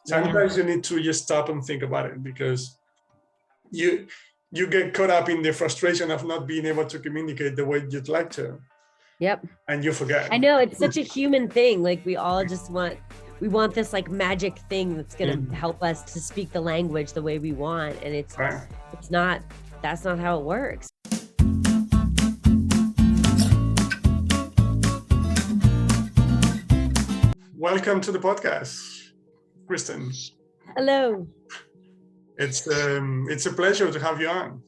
Sometimes you need to just stop and think about it, because you get caught up in the frustration of not being able to communicate the way you'd like to. Yep. And you forget. I know, it's such a human thing. Like we all just want this like magic thing that's going to help us to speak the language the way we want. And that's not how it works. Welcome to the podcast, Kristen. Hello. It's a pleasure to have you on.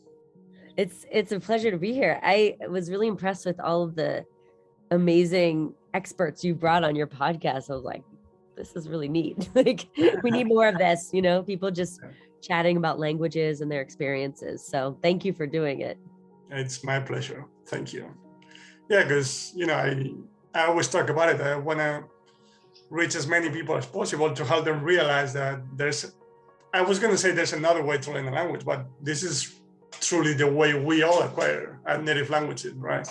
It's a pleasure to be here. I was really impressed with all of the amazing experts you brought on your podcast. I was like, this is really neat. Like, we need more of this, people just chatting about languages and their experiences. So thank you for doing it. It's my pleasure. Thank you. Yeah, because, I always talk about it. I want to reach as many people as possible to help them realize that there's another way to learn a language, but this is truly the way we all acquire our native languages, right?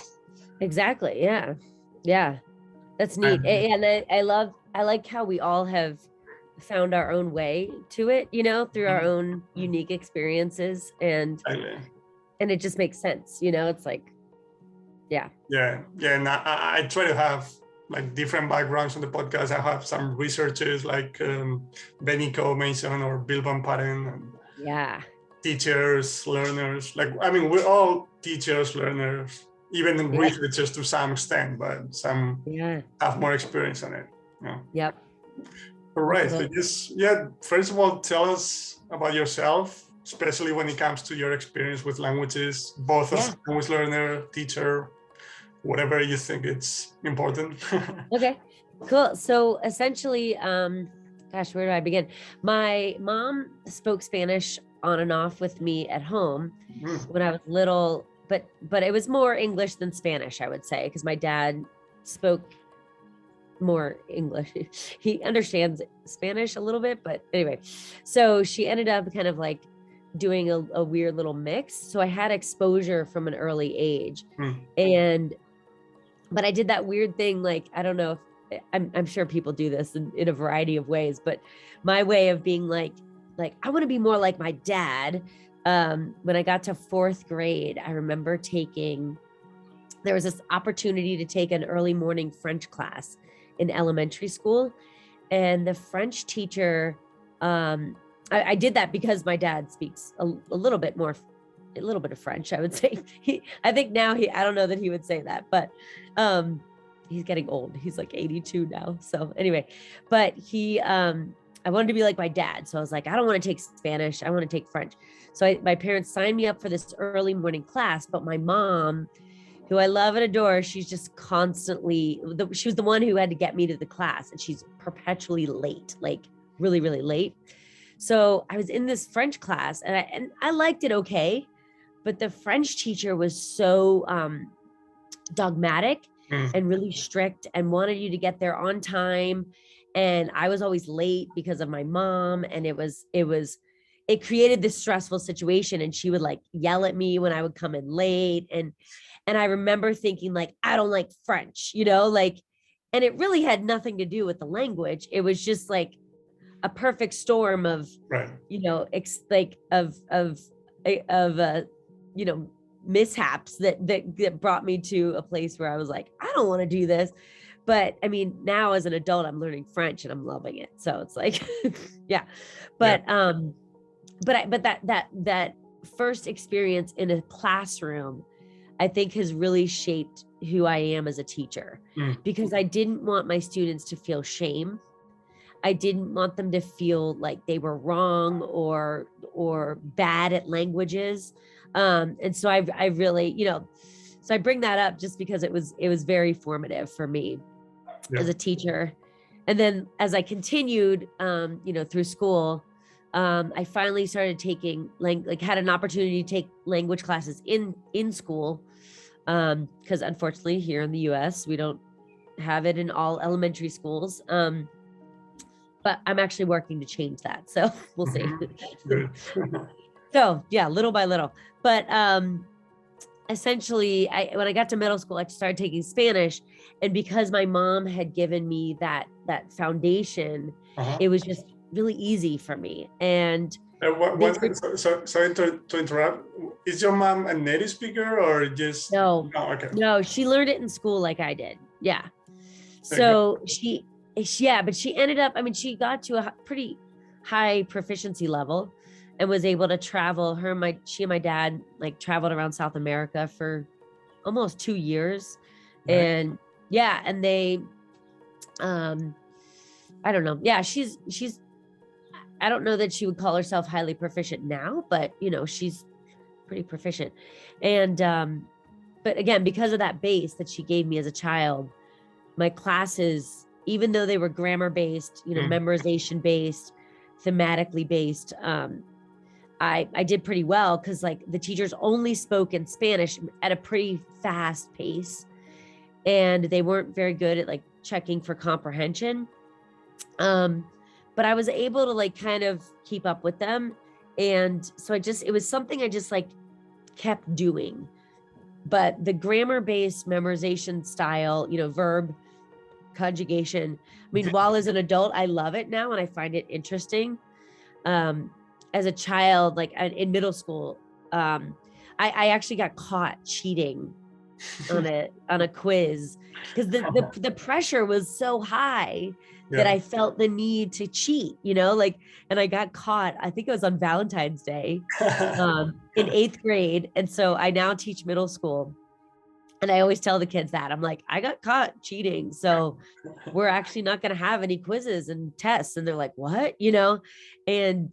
Exactly. Yeah. That's neat. And I like how we all have found our own way to it, through our own unique experiences, and it just makes sense, it's like, yeah. And I try to have like different backgrounds on the podcast. I have some researchers like Benico Mason or Bill Van Patten, and teachers, learners. We're all teachers, learners, even researchers to some extent, but some have more experience on it. Yep. All right. So first of all, tell us about yourself, especially when it comes to your experience with languages, both as a language learner, teacher, whatever you think it's important. Okay, cool. So essentially, where do I begin? My mom spoke Spanish on and off with me at home when I was little, but it was more English than Spanish, I would say, because my dad spoke more English. He understands Spanish a little bit, but anyway, so she ended up kind of like doing a weird little mix. So I had exposure from an early age, but I did that weird thing. Like, I don't know if I'm sure people do this in a variety of ways, but my way of being like, I want to be more like my dad. When I got to 4th grade, I remember there was this opportunity to take an early morning French class in elementary school. And the French teacher, I did that because my dad speaks a little bit of French, I would say. I think now I don't know that he would say that, but he's getting old. He's like 82 now. So anyway, but I wanted to be like my dad. So I was like, I don't want to take Spanish. I want to take French. So my parents signed me up for this early morning class, but my mom, who I love and adore, she's just constantly, she was the one who had to get me to the class, and she's perpetually late, like really, really late. So I was in this French class, and I liked it okay, but the French teacher was so dogmatic and really strict and wanted you to get there on time. And I was always late because of my mom, and it created this stressful situation. And she would like yell at me when I would come in late. And I remember thinking like, I don't like French, and it really had nothing to do with the language. It was just like a perfect storm of, mishaps that brought me to a place where I was like, I don't want to do this. But I mean, now as an adult, I'm learning French and I'm loving it. So it's like, but that first experience in a classroom, I think, has really shaped who I am as a teacher, because I didn't want my students to feel shame. I didn't want them to feel like they were wrong or bad at languages. And so I really, so I bring that up just because it was very formative for me as a teacher. And then as I continued, through school, I finally started taking had an opportunity to take language classes in school. Because unfortunately here in the US, we don't have it in all elementary schools. But I'm actually working to change that. So we'll see. So yeah, little by little. But essentially, when I got to middle school, I started taking Spanish. And because my mom had given me that foundation, it was just really easy for me. And sorry to interrupt. Is your mom a native speaker or just no? Oh, okay. No, she learned it in school like I did. Yeah. So but she ended up, I mean, she got to a pretty high proficiency level and was able to travel. She and my dad like traveled around South America for almost 2 years. Right. And yeah, and they, I don't know. Yeah, she's, I don't know that she would call herself highly proficient now, but you know, she's pretty proficient. And, but again, because of that base that she gave me as a child, my classes, even though they were grammar based, you know, memorization based, thematically based, I did pretty well because like the teachers only spoke in Spanish at a pretty fast pace, and they weren't very good at like checking for comprehension. But I was able to like kind of keep up with them. And so it was something I just like kept doing. But the grammar based memorization style, you know, verb, conjugation, I mean, while as an adult, I love it now and I find it interesting. As a child, like in middle school, I actually got caught cheating on a quiz because the pressure was so high that I felt the need to cheat, you know, like, and I got caught, I think it was on Valentine's Day, in 8th grade. And so I now teach middle school. And I always tell the kids that I'm like, I got caught cheating. So we're actually not going to have any quizzes and tests. And they're like, what, you know? And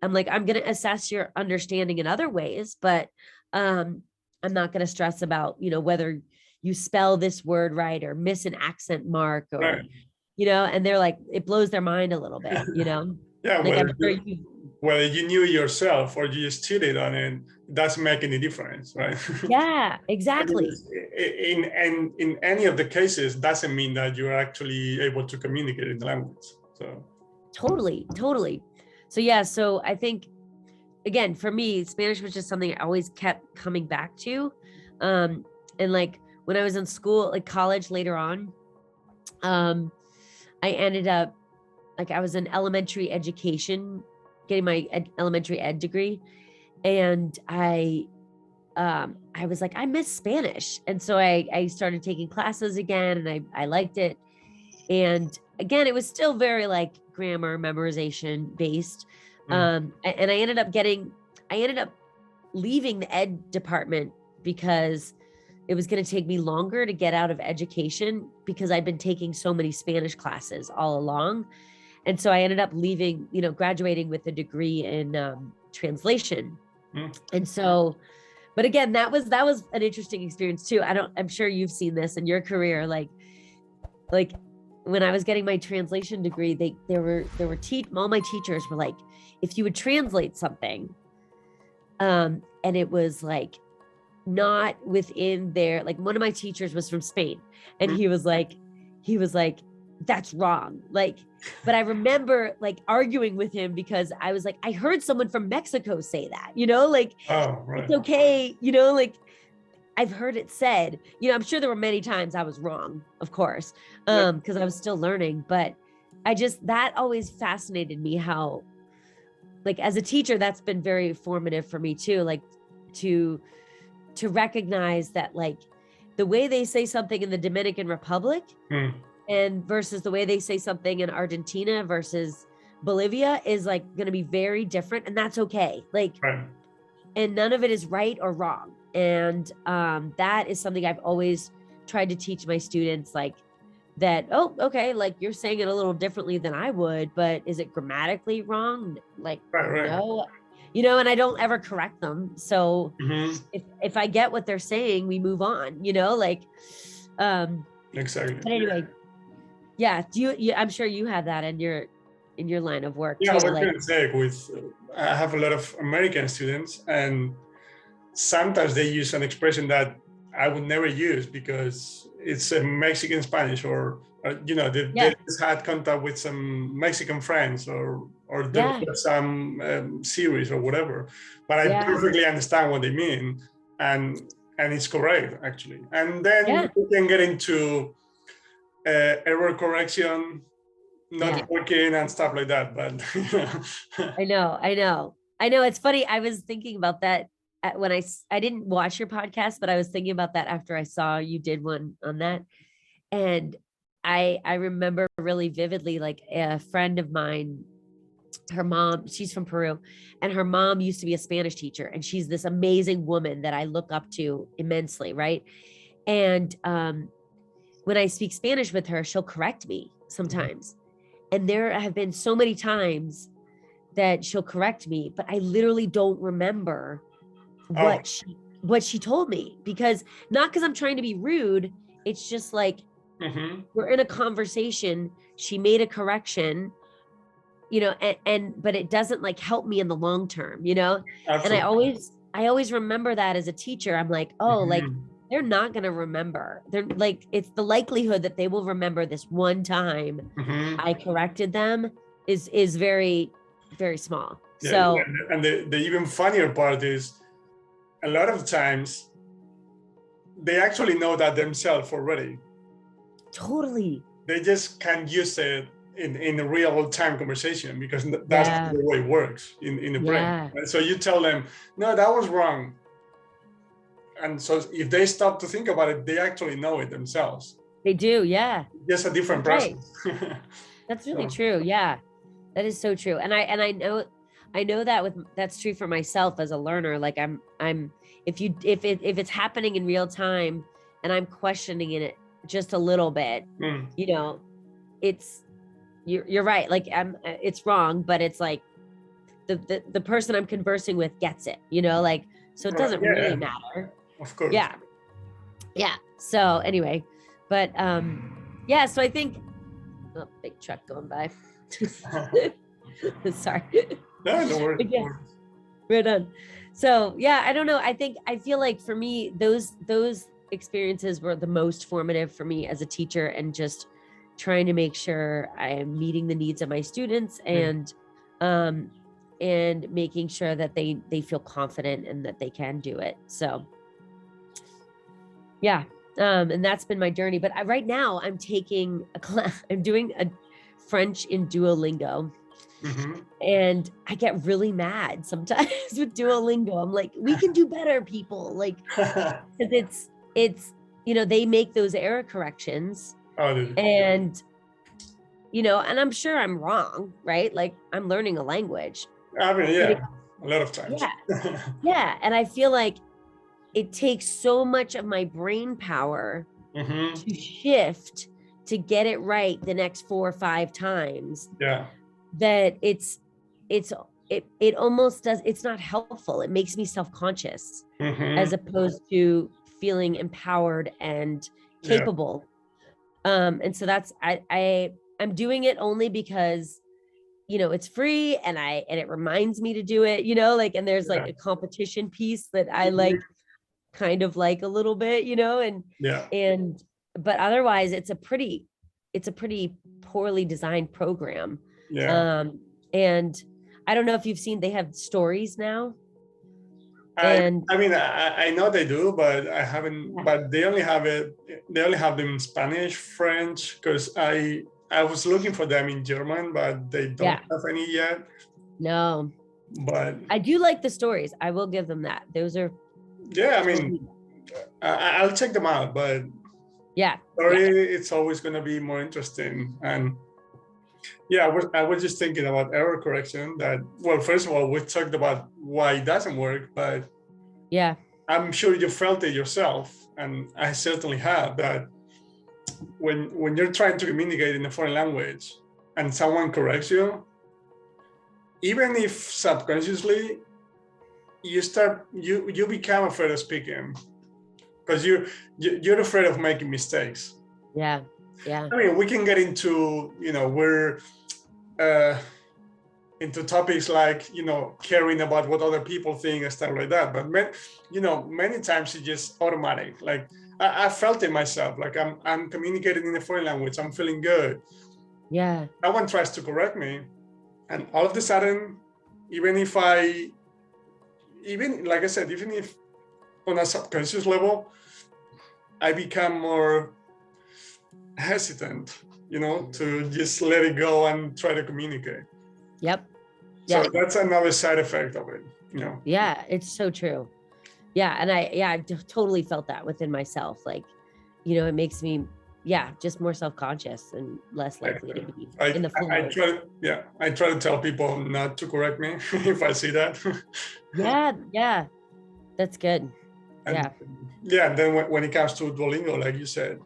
I'm like, I'm going to assess your understanding in other ways, but, I'm not going to stress about, you know, whether you spell this word right or miss an accent mark or, right. You know, and they're like, it blows their mind a little bit, you know? Yeah. Like whether you knew yourself or you just cheated on it, doesn't make any difference, right? Yeah, exactly. In any of the cases, doesn't mean that you're actually able to communicate in the language. So totally. So yeah, so I think, again, for me, Spanish was just something I always kept coming back to. And like when I was in school, like college later on, I ended up, like I was in elementary education, getting my elementary ed degree. And I was like, I miss Spanish. And so I started taking classes again and I liked it. And again, it was still very like grammar memorization based. And I ended up leaving the ed department because it was going to take me longer to get out of education because I'd been taking so many Spanish classes all along. And so I ended up leaving, you know, graduating with a degree in translation. And so, but again, that was an interesting experience too. I'm sure you've seen this in your career. Like when I was getting my translation degree, all my teachers were like, if you would translate something, and it was like not within their, like one of my teachers was from Spain and he was like, that's wrong. Like, but I remember like arguing with him because I was like, I heard someone from Mexico say that, you know, like, it's okay. You know, like I've heard it said, you know, I'm sure there were many times I was wrong, of course, because I was still learning, but that always fascinated me how, like, as a teacher, that's been very formative for me too, like to recognize that like the way they say something in the Dominican Republic and versus the way they say something in Argentina versus Bolivia is like going to be very different. And that's okay. Like, and none of it is right or wrong. And that is something I've always tried to teach my students, like that, oh, okay, like you're saying it a little differently than I would, but is it grammatically wrong? Like, no, you know, and I don't ever correct them. So if I get what they're saying, we move on, you know, like, exactly. But anyway, yeah. I'm sure you have that in your line of work. Yeah, too, I was going to say I have a lot of American students and sometimes they use an expression that I would never use because it's a Mexican Spanish or you know, they just had contact with some Mexican friends or some series or whatever. But I perfectly understand what they mean, and it's correct actually. And then we can get into error correction not working and stuff like that. But I know. It's funny. I was thinking about that when I didn't watch your podcast, but I was thinking about that after I saw you did one on that. And I remember really vividly, like a friend of mine, her mom, she's from Peru, and her mom used to be a Spanish teacher, and she's this amazing woman that I look up to immensely, right? And when I speak Spanish with her, she'll correct me sometimes. And there have been so many times that she'll correct me, but I literally don't remember what she told me, because not because I'm trying to be rude. It's just like, we're in a conversation. She made a correction, you know, but it doesn't like help me in the long term, you know? Absolutely. And I always remember that as a teacher. I'm like, oh, like they're not going to remember. They're like, it's the likelihood that they will remember this one time I corrected them is very, very small. Yeah, so, and the even funnier part is a lot of times they actually know that themselves already. Totally. They just can't use it in a real time conversation, because that's the way it works in the brain. And so you tell them, no, that was wrong. And so if they stop to think about it, they actually know it themselves. They do, yeah. Just a different person. Right. That's really true. Yeah, that is so true. And I know that that's true for myself as a learner. Like if it's happening in real time and I'm questioning it just a little bit, you know, you're right. Like it's wrong, but it's like the person I'm conversing with gets it, you know, like, so it doesn't really matter. Of course. Yeah. So anyway, but so I think, big truck going by. Sorry. No, don't worry. Yeah, we're done. So yeah, I don't know. I feel like for me, those experiences were the most formative for me as a teacher, and just trying to make sure I am meeting the needs of my students and making sure that they feel confident and that they can do it. So yeah. And that's been my journey. But right now I'm taking a class. I'm doing a French in Duolingo. And I get really mad sometimes with Duolingo. I'm like, we can do better, people. Like, because it's, you know, they make those error corrections. And, you know, and I'm sure I'm wrong, right? Like, I'm learning a language. I mean, a lot of times. Yeah. And I feel like it takes so much of my brain power to shift to get it right the next 4 or 5 times. Yeah. That it almost does. It's not helpful. It makes me self-conscious as opposed to feeling empowered and capable. And so that's, I'm doing it only because, you know, it's free and it reminds me to do it, you know, like, and there's like a competition piece that I like, kind of like a little bit, you know, but otherwise it's a pretty poorly designed program. And I don't know if you've seen, they have stories now. I mean, I know they do, but I haven't. But they only have them in Spanish, French, because I was looking for them in German, but they don't have any yet. No, but I do like the stories. I will give them that. Those are. Yeah, I mean, I'll check them out, but it's always going to be more interesting. And I was just thinking about error correction. That, well, first of all, we talked about why it doesn't work, but I'm sure you felt it yourself, and I certainly have, that when you're trying to communicate in a foreign language and someone corrects you, even if subconsciously, you become afraid of speaking because you're afraid of making mistakes. I mean, we can get into, you know, we're into topics like, you know, caring about what other people think and stuff like that, but many times it's just automatic. Like I felt it myself, like I'm communicating in a foreign language, I'm feeling good, no one tries to correct me, and all of a sudden, even if on a subconscious level, I become more hesitant to just let it go and try to communicate. Yep. So that's another side effect of it, Yeah, it's so true. Yeah. And I totally felt that within myself. Like, it makes me, just more self-conscious and less likely to be in the flow. I try to tell people not to correct me if I see that. Yeah. That's good. And then when it comes to Duolingo, like you said,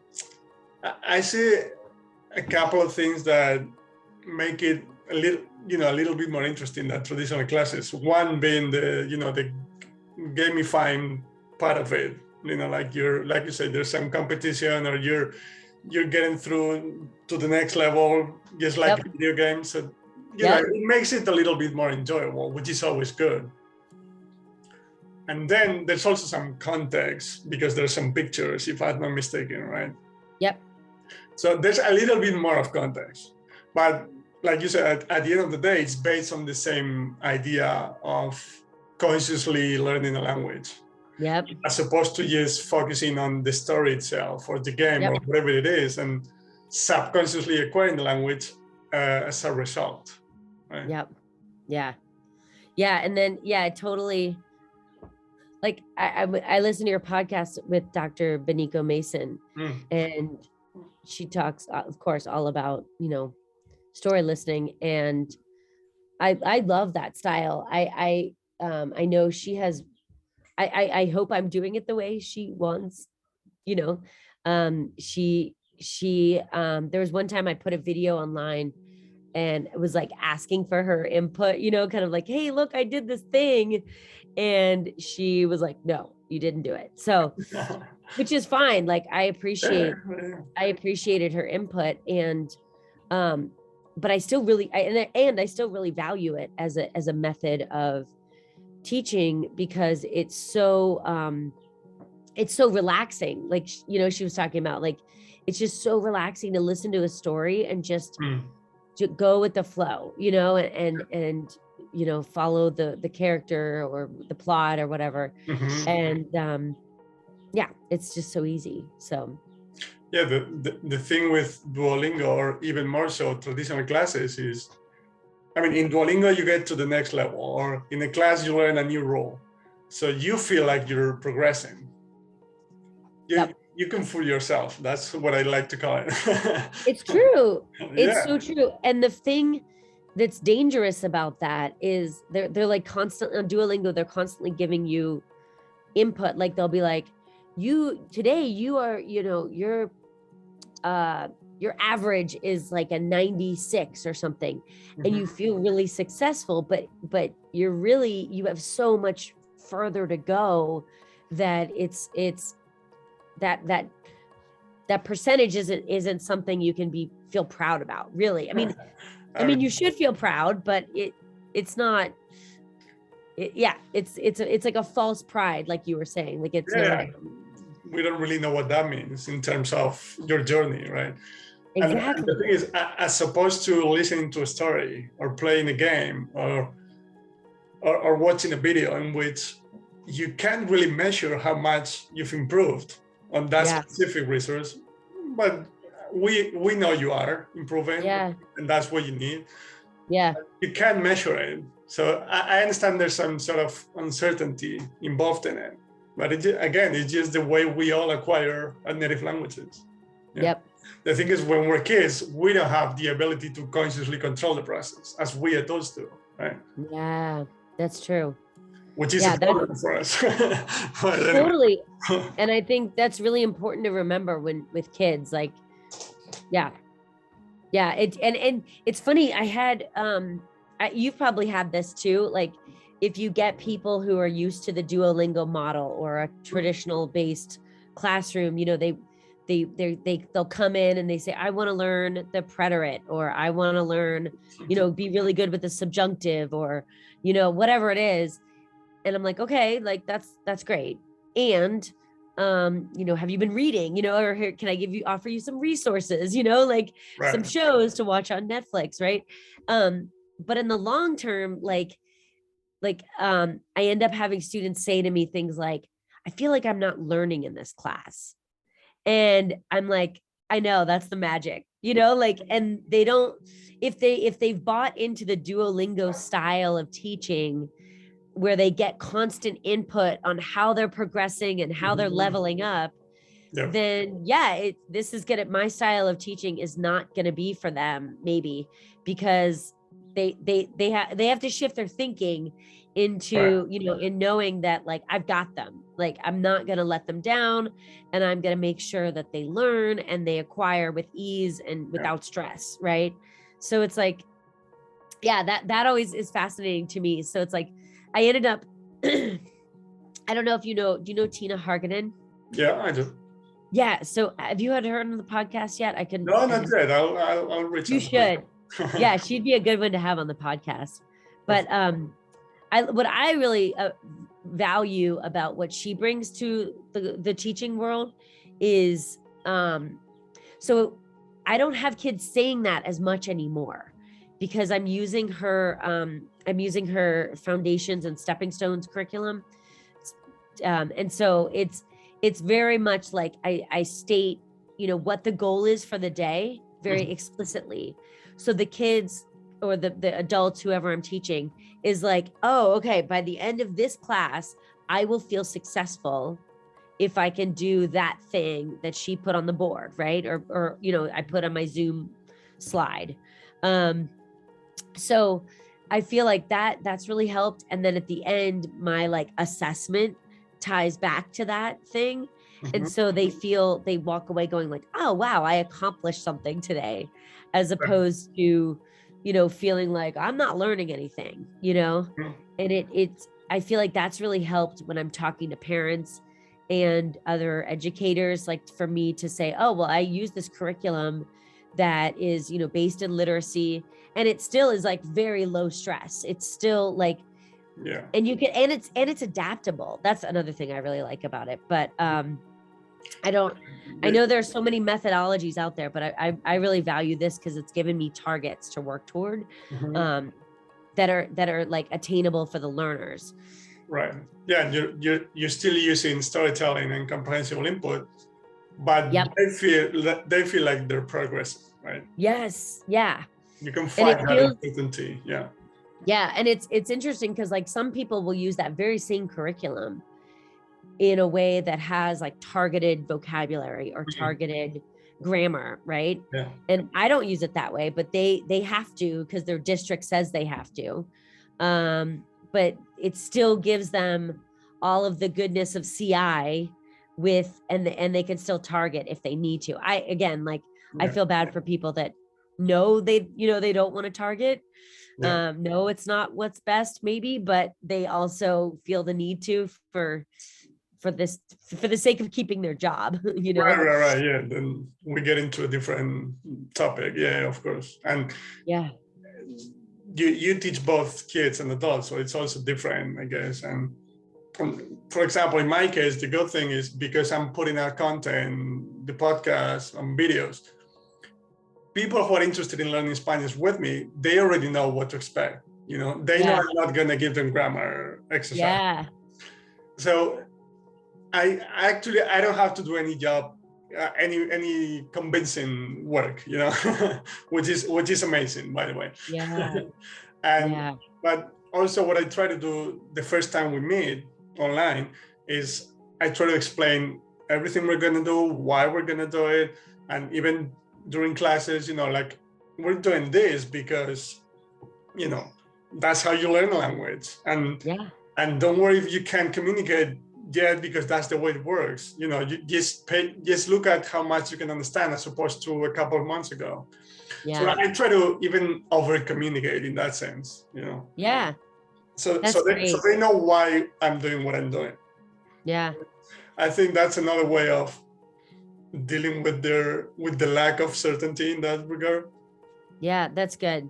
I see a couple of things that make it a little bit more interesting than traditional classes. One being the gamifying part of it. Like you said, there's some competition, or you're getting through to the next level, just like a video game. So it makes it a little bit more enjoyable, which is always good. And then there's also some context, because there's some pictures, if I'm not mistaken, right? Yep. So there's a little bit more of context. But like you said, at the end of the day, it's based on the same idea of consciously learning a language. Yep. As opposed to just focusing on the story itself or the game or whatever it is, and subconsciously acquiring the language as a result. Right? Yep. Yeah. And then, totally. Like I listen to your podcast with Dr. Beniko Mason, and she talks, of course, all about, story listening. And I love that style. I know she has, I hope I'm doing it the way she wants, she there was one time I put a video online, and it was like asking for her input, kind of like, hey, look, I did this thing. And she was like, no, you didn't do it. So, which is fine. Like, I appreciated her input, and, but I still really, I still really value it as a method of teaching, because it's so relaxing. Like, she was talking about, like, it's just so relaxing to listen to a story and just to go with the flow, and follow the character or the plot or whatever. And it's just so easy. So the thing with Duolingo, or even more so traditional classes, is, in Duolingo you get to the next level, or in a class you learn a new role, so you feel like you're progressing. You can fool yourself. That's what I like to call it. It's true. It's so true. And the thing that's dangerous about that is they're like constant on Duolingo, they're constantly giving you input. Like, they'll be like, today you are, your average is like a 96 or something, and you feel really successful, but you have so much further to go, that it's that percentage isn't something you can feel proud about, really. I mean, you should feel proud, but it's not. It's like a false pride, like you were saying. Like, it's not. We don't really know what that means in terms of your journey, right? Exactly. And the thing is, as opposed to listening to a story or playing a game or watching a video in which you can't really measure how much you've improved on that specific resource, but we know you are improving, and that's what you need. You can't measure it, so I understand there's some sort of uncertainty involved in it, but it's just the way we all acquire our native languages. The thing is, when we're kids, we don't have the ability to consciously control the process as we adults do, right? That's true. Which is a problem for us. Totally. And I think that's really important to remember with kids, like, and it's funny. I had, you've probably had this too. Like, if you get people who are used to the Duolingo model or a traditional based classroom, they'll come in and they say, I want to learn the preterite, or I want to learn, be really good with the subjunctive, or, whatever it is. And I'm like, okay, like, that's great. And, have you been reading, or here, can I offer you some resources, like some shows to watch on Netflix. Right. But in the long term, I end up having students say to me things like, I feel like I'm not learning in this class. And I'm like, I know, that's the magic. like, and they don't, if they've bought into the Duolingo style of teaching where they get constant input on how they're progressing and how they're leveling up, then this is my style of teaching is not going to be for them, maybe, because they have to shift their thinking into, in knowing that, like, I've got them, like, I'm not going to let them down, and I'm going to make sure that they learn and they acquire with ease and without stress. Right. So it's like, that always is fascinating to me. So it's like, I ended up, I don't know if do you know Tina Harganen? Yeah, I do. Yeah. So have you had her on the podcast yet? No, not yet. I'll reach out. You should. Yeah, she'd be a good one to have on the podcast. But what I really value about what she brings to the teaching world is, so I don't have kids saying that as much anymore, because I'm using her Foundations and Stepping Stones curriculum. And so it's very much like I state, what the goal is for the day very explicitly. So the kids or the adults, whoever I'm teaching, is like, oh, okay, by the end of this class, I will feel successful if I can do that thing that she put on the board, right? Or I put on my Zoom slide. So I feel like that's really helped. And then at the end, my like assessment ties back to that thing. And so they walk away going like, oh, wow, I accomplished something today, as opposed to, feeling like I'm not learning anything, and I feel like that's really helped when I'm talking to parents and other educators, like for me to say, oh, well, I use this curriculum that is, based in literacy, and it still is like very low stress. It's still like, and you can, and it's adaptable. That's another thing I really like about it. But I know there's so many methodologies out there, but I really value this because it's given me targets to work toward, that are like attainable for the learners. Right. Yeah. You're still using storytelling and comprehensible input, but they feel like they're progressing, right? Yes. Yeah. You can find that uncertainty. Yeah. Yeah. And it's interesting because like some people will use that very same curriculum in a way that has like targeted vocabulary or targeted grammar, right? Yeah. And I don't use it that way, but they have to, because their district says they have to. But it still gives them all of the goodness of CI and they can still target if they need to. I feel bad for people that know they don't want to target. No, it's not what's best maybe, but they also feel the need to for the sake of keeping their job, Right. Yeah. Then we get into a different topic. Yeah, of course. And you teach both kids and adults, so it's also different, I guess. And for example, in my case, the good thing is because I'm putting out content, the podcast and videos, people who are interested in learning Spanish with me, they already know what to expect. They know I'm not going to give them grammar exercise. Yeah. So I don't have to do any job, any convincing work, which is amazing, by the way. Yeah. But also what I try to do the first time we meet online is I try to explain everything we're going to do, why we're going to do it. And even during classes, like we're doing this because, that's how you learn a language. And don't worry if you can't communicate yet, because that's the way it works. You just look at how much you can understand as opposed to a couple of months ago. So I try to even over communicate in that sense, Yeah. So they know why I'm doing what I'm doing. Yeah. I think that's another way of dealing with the lack of certainty in that regard. Yeah, that's good.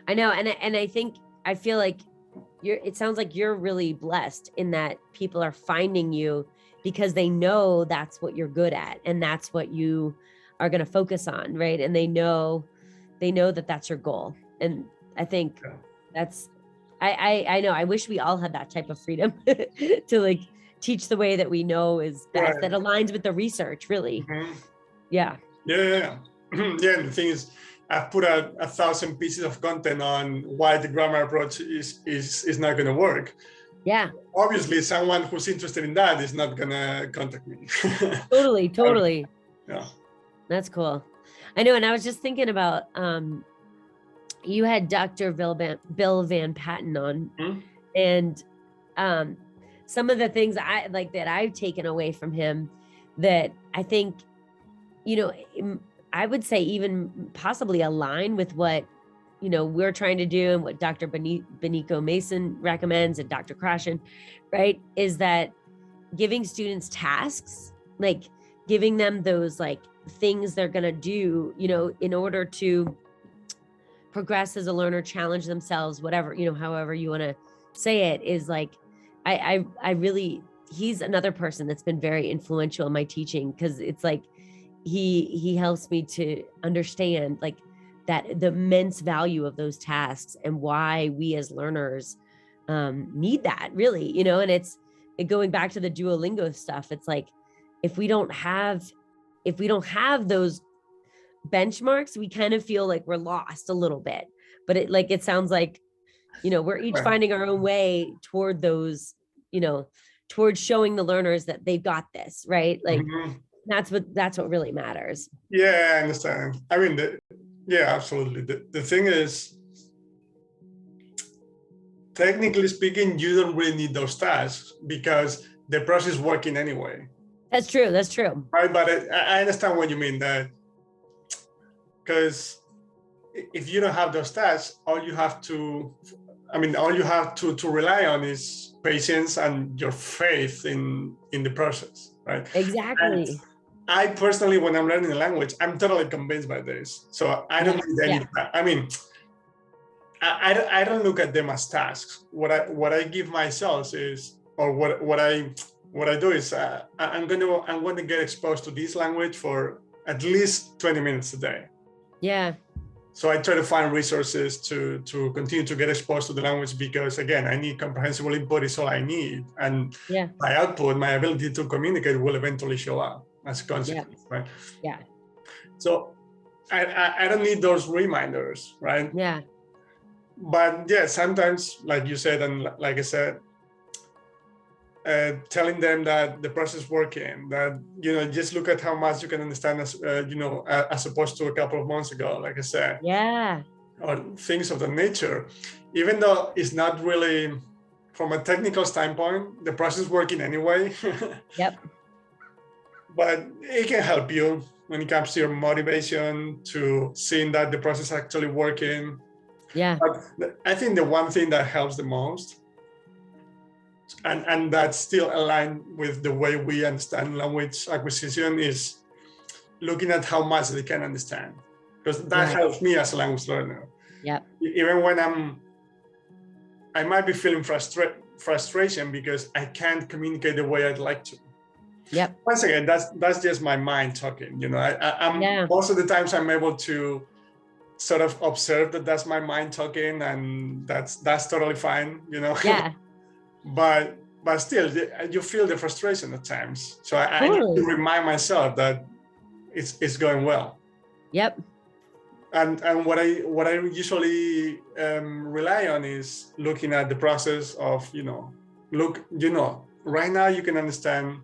I know, and I feel like it sounds like you're really blessed in that people are finding you because they know that's what you're good at and that's what you are going to focus on, right? And they know that that's your goal. And I think that's I know, I wish we all had that type of freedom to like teach the way that we know is best, that aligns with the research, really. Mm-hmm. Yeah. Yeah. Yeah, and the thing is, I've put out 1,000 pieces of content on why the grammar approach is not going to work. Yeah. Obviously, someone who's interested in that is not going to contact me. Totally. Yeah. That's cool. I know. And I was just thinking about, you had Dr. Bill Van Patten on, and some of the things I like that I've taken away from him that I think, I would say even possibly align with what, we're trying to do and what Dr. Benico Mason recommends and Dr. Krashen, right? Is that giving students tasks, like giving them those like things they're going to do, in order to progress as a learner, challenge themselves, whatever, however you want to say it, is like, I really, he's another person that's been very influential in my teaching, because it's like, he helps me to understand like that the immense value of those tasks and why we as learners need that, really, and it's going back to the Duolingo stuff. It's like, if we don't have those benchmarks, we kind of feel like we're lost a little bit. But it sounds like, we're each finding our own way toward those, towards showing the learners that they've got this, right? Like that's what really matters. Yeah, I understand. I mean, yeah, absolutely. The thing is, technically speaking, you don't really need those tasks because the process is working anyway. That's true. Right, but I understand what you mean, that because if you don't have those tasks, all you have to rely on is patience and your faith in the process, right? Exactly. And I personally, when I'm learning a language, I'm totally convinced by this. So I don't need any. I mean, I don't look at them as tasks. What I give myself is, or what I do is, I'm going to get exposed to this language for at least 20 minutes a day. Yeah. So I try to find resources to continue to get exposed to the language, because again, I need comprehensible input is all I need. And my output, my ability to communicate will eventually show up as a consequence, right? Yeah. So I don't need those reminders, right? Yeah. But yeah, sometimes, like you said, and like I said, telling them that the process is working, that, just look at how much you can understand as opposed to a couple of months ago, like I said. Yeah. Or things of that nature, even though it's not really, from a technical standpoint, the process is working anyway. Yep. But it can help you when it comes to your motivation, to seeing that the process is actually working. Yeah. But I think the one thing that helps the most, and that's still aligned with the way we understand language acquisition, is looking at how much they can understand, because that helps me as a language learner. Yep. Even when I might be feeling frustration because I can't communicate the way I'd like to. Yep. Once again, that's just my mind talking. Most of the times I'm able to sort of observe that that's my mind talking, and that's totally fine. Yeah. But still, you feel the frustration at times. So I need to remind myself that it's going well. Yep. And what I usually rely on is looking at the process of, right now you can understand.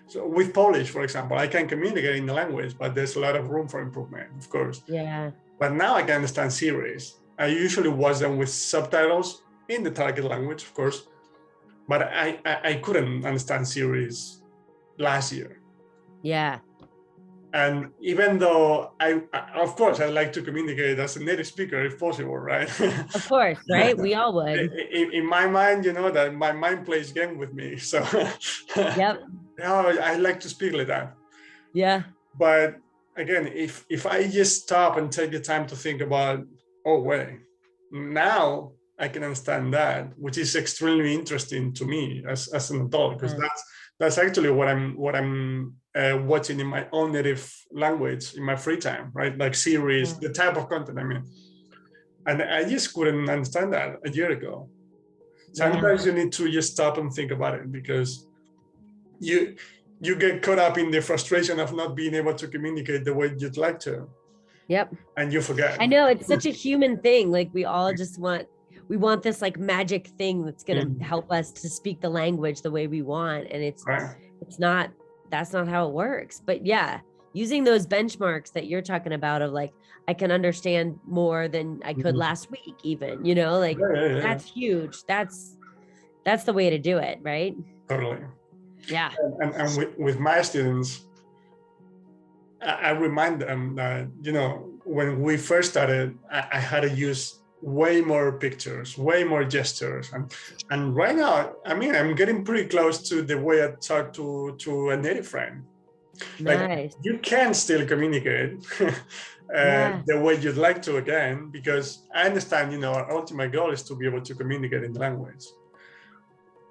So with Polish, for example, I can communicate in the language, but there's a lot of room for improvement, of course. Yeah. But now I can understand series. I usually watch them with subtitles in the target language, of course. But I couldn't understand series last year. Yeah. And even though of course, I like to communicate as a native speaker if possible, right? Of course, right? We all would. In my mind, that my mind plays game with me. So yep. I like to speak like that. Yeah. But again, if I just stop and take the time to think about, oh wait, now I can understand that, which is extremely interesting to me as an adult, because that's actually what I'm watching in my own native language in my free time, right? Like series, the type of content, I mean. And I just couldn't understand that a year ago. Sometimes you need to just stop and think about it, because you get caught up in the frustration of not being able to communicate the way you'd like to. Yep. and you forget. I know, it's such a human thing. Like we all just we want this like magic thing that's going to help us to speak the language the way we want. And it's not, that's not how it works. But yeah, using those benchmarks that you're talking about of like, I can understand more than I could last week even, you know, like that's huge. That's the way to do it. Right. Totally. Yeah. And with my students, I remind them that, you know, when we first started, I had to use way more pictures, way more gestures. And right now, I mean, I'm getting pretty close to the way I talk to a native friend. Nice. Like you can still communicate the way you'd like to again, because I understand, you know, our ultimate goal is to be able to communicate in the language.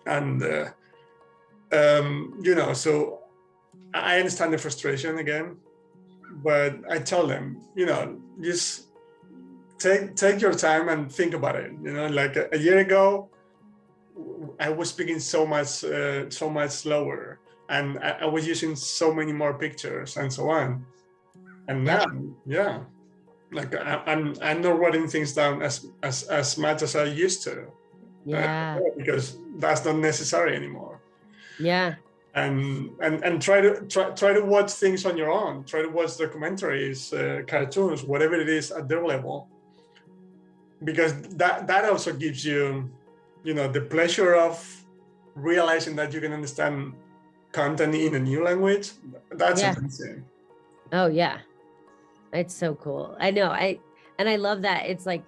And, you know, so I understand the frustration again, but I tell them, you know, just take your time and think about it. You know, like a year ago, I was speaking so much slower, and I was using so many more pictures and so on. And now, like I'm not writing things down as much as I used to. Because that's not necessary anymore. And try to watch things on your own. Try to watch documentaries, cartoons, whatever it is at their level, because that also gives you, you know, the pleasure of realizing that you can understand content in a new language. That's amazing. Oh yeah, it's so cool. I know. I love that. It's like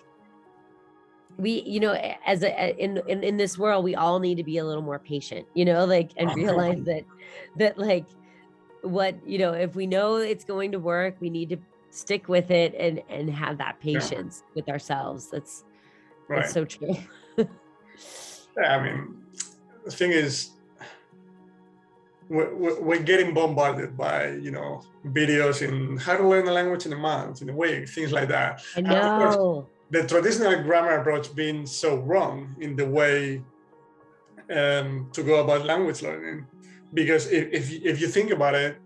we, you know, as in this world, we all need to be a little more patient, you know, like, and realize that like what, you know, if we know it's going to work, we need to stick with it and have that patience with ourselves. That's so true. I mean, the thing is, we're getting bombarded by, you know, videos in how to learn a language in a month, in a week, things like that. I know. The traditional grammar approach being so wrong in the way to go about language learning, because if you think about it,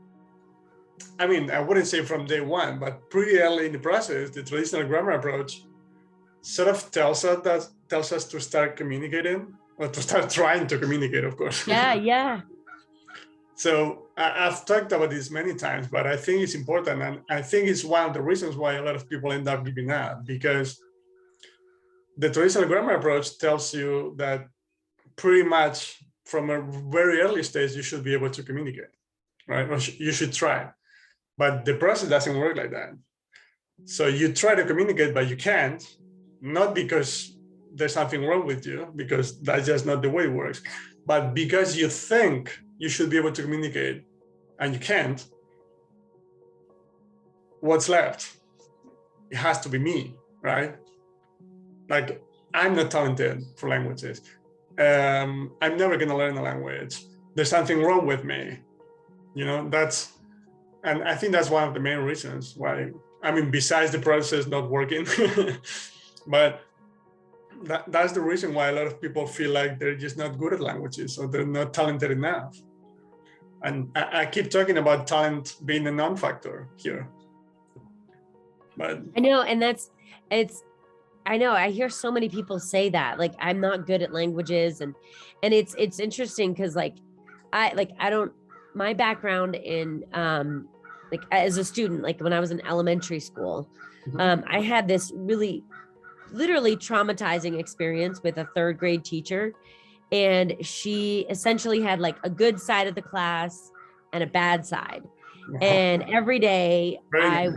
I mean, I wouldn't say from day one, but pretty early in the process, the traditional grammar approach sort of tells us to start communicating, or to start trying to communicate, of course. Yeah. So I've talked about this many times, but I think it's important, and I think it's one of the reasons why a lot of people end up giving up, because the traditional grammar approach tells you that pretty much from a very early stage, you should be able to communicate, right? Or you should try. But the process doesn't work like that. So you try to communicate, but you can't, not because there's something wrong with you, because that's just not the way it works, but because you think you should be able to communicate and you can't. What's left? It has to be me, right? Like, I'm not talented for languages. I'm never going to learn a language. There's something wrong with me. You know, and I think that's one of the main reasons why, I mean, besides the process not working, but that's the reason why a lot of people feel like they're just not good at languages, or they're not talented enough. And I keep talking about talent being a non-factor here. But I know, and I know, I hear so many people say that, like, I'm not good at languages, and it's interesting because my background in like as a student, like when I was in elementary school, I had this really literally traumatizing experience with a third grade teacher, and she essentially had like a good side of the class and a bad side. And every day I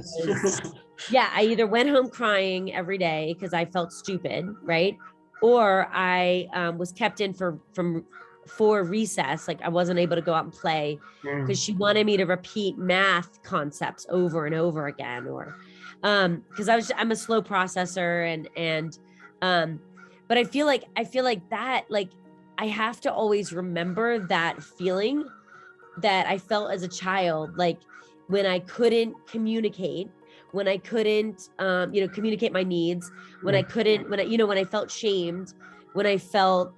either went home crying every day because I felt stupid, right? Or I was kept in for recess. Like I wasn't able to go out and play because she wanted me to repeat math concepts over and over again, or because I'm a slow processor, and but I feel like that, like I have to always remember that feeling that I felt as a child, like when I couldn't communicate, when I couldn't, communicate my needs, when I felt shamed, when I felt